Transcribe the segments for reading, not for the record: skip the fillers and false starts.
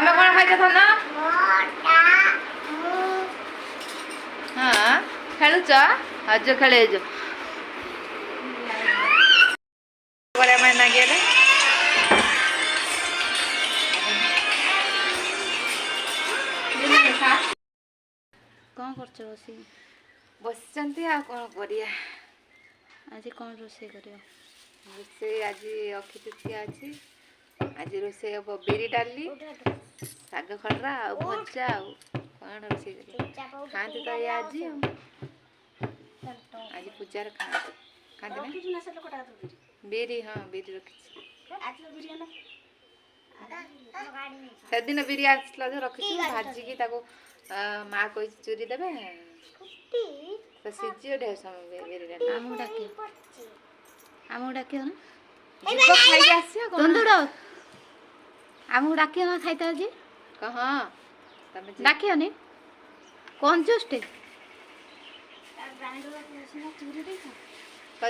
ତମେ କଣ ଖାଇଛ ଧନ? ହଁ ଖେଳୁଛ ଆଜ ଖେଳେଇଛ ନାଗିଲେ କଣ କରୁଛ ବସିକି? ବସିଛନ୍ତି ଆଉ କଣ କରିବା। ଆଜି କଣ ରୋଷେଇ କରିବ? ରୋଷେଇ ଆଜି ଅକ୍ଷୟ ତୃତୀୟା ଅଛି। ଆଜି ରୋଷେଇ ହବ ବିରି ଡାଲି ଶାଗ ଖଡରା ଆଉ ଭଜା ଆଉ କଣ ରୋଷେଇ କରିବ ଖାଆନ୍ତି ତ ଏଇଆ ଆଜି ଆଉ ଆଜି ପୂଜାରେ ଖାଆନ୍ତି ନା ବିରି ହଁ ବିରି ରଖିଛି ସେଦିନ ବିରି ଆସିଥିଲା ଯେ ରଖିଛୁ ଭାଜିକି ତାକୁ ମା କହିଛି ଚୁରି ଦେବେ ତ ସିଝିବ ଢେର ସମୟ ବିରି ଡାଲି ଆମକୁ ଡାକିବ ନା ଯିବ ଖାଇକି ଆସିବ କଣ ଆମକୁ ଡାକିବ ନା ଖାଇତେ ଆଜି କହ ତମେ ଡାକିବନି କଞ୍ଜୁସଟେ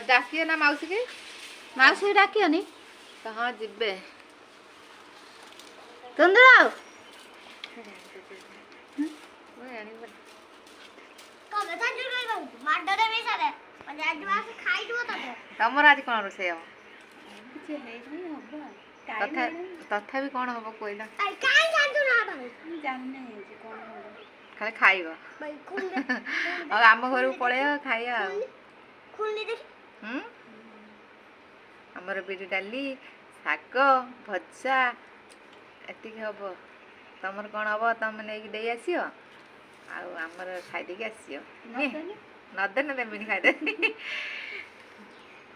ଡାକିବ ନା ମାଉସୀ କି ଡାକିବନି ହଁ ଯିବେ ତୁନ୍ଦୁର ତମର ଆଜି କଣ ରୋଷେଇ ହବ? ତଥାପି କଣ ହବ କହିଲା ଖାଲି ଖାଇବ ଆଉ ଆମ ଘରକୁ ପଳେଇବ ଖାଇବା ଆଉ ଆମର ବିରି ଡାଲି ଶାଗ ଭଜା ଏତିକି ହବ। ତମର କଣ ହବ ତମେ ନେଇକି ଦେଇ ଆସିବ ଆଉ ଆମର ଖାଇଦେଇକି ଆସିବ ନଦେନେ ଦେମିନି ଖାଇଦେବି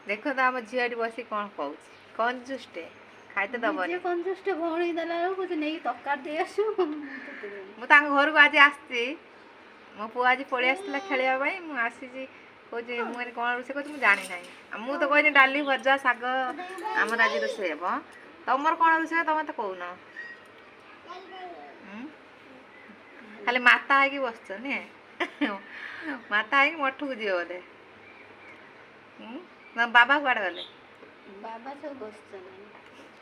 ଦେଖ ତ ଆମ ଝିଅ ଏଠି ବସି କଣ କହୁଛି କଞ୍ଜୁସଟେ ଖାଇତେ ଦବନି ଭଉଣୀ ଦେଲା ବେଳକୁ ନେଇକି ତରକାରୀ ଦେଇ ଆସିବ ମୁଁ ତାଙ୍କ ଘରକୁ ଆଜି ଆସିଛି ମୋ ପୁଅ ଆଜି ପଳେଇ ଆସିଥିଲା ଖେଳିବା ପାଇଁ ମୁଁ ଆସିଛି କହୁଛି ମୁଁ ଆଜି କଣ ରୋଷେଇ କରୁଛି ମୁଁ ଜାଣିନାହିଁ ଆଉ ମୁଁ ତ କହିନି ଡାଲି ଭଜା ଶାଗ ଆମର ଆଜି ରୋଷେଇ ହବ ତମର କଣ ରୋଷେଇ ହବ ତମେ ତ କହୁନ ଖାଲି ମାତା ହେଇକି ବସିଛ ନୁହେଁ ମାତା ହେଇକି ମଠକୁ ଯିବ ବୋଧେ ବାବା କୁଆଡେ ଗଲେ? ବାବା ସବୁ ବସିଛନ୍ତି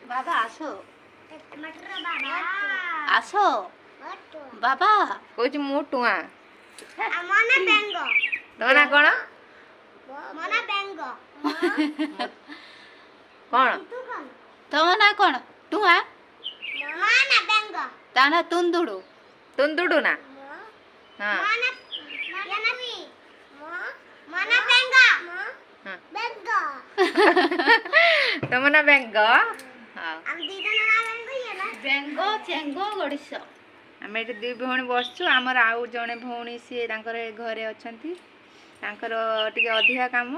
ବାବା ଆସ ବାବା କହୁଛି ମୁଁ ଟୁଆଁ ତମ ନା କଣ? କଣ ତମ ନା କଣ? ଟୁଆଁ ତା ନା ତୁନ୍ଦୁଡୁ ତୁନ୍ଦୁଡୁ ନା ହଁ ତମ ନା ବେଙ୍ଗ ବେଙ୍ଗ ଚେଙ୍ଗ ଗଡ଼ିଶ ଆମେ ଏଠି ଦୁଇ ଭଉଣୀ ବସିଛୁ ଆମର ଆଉ ଜଣେ ଭଉଣୀ ସିଏ ତାଙ୍କର ଘରେ ଅଛନ୍ତି ତାଙ୍କର ଟିକେ ଅଧିକା କାମ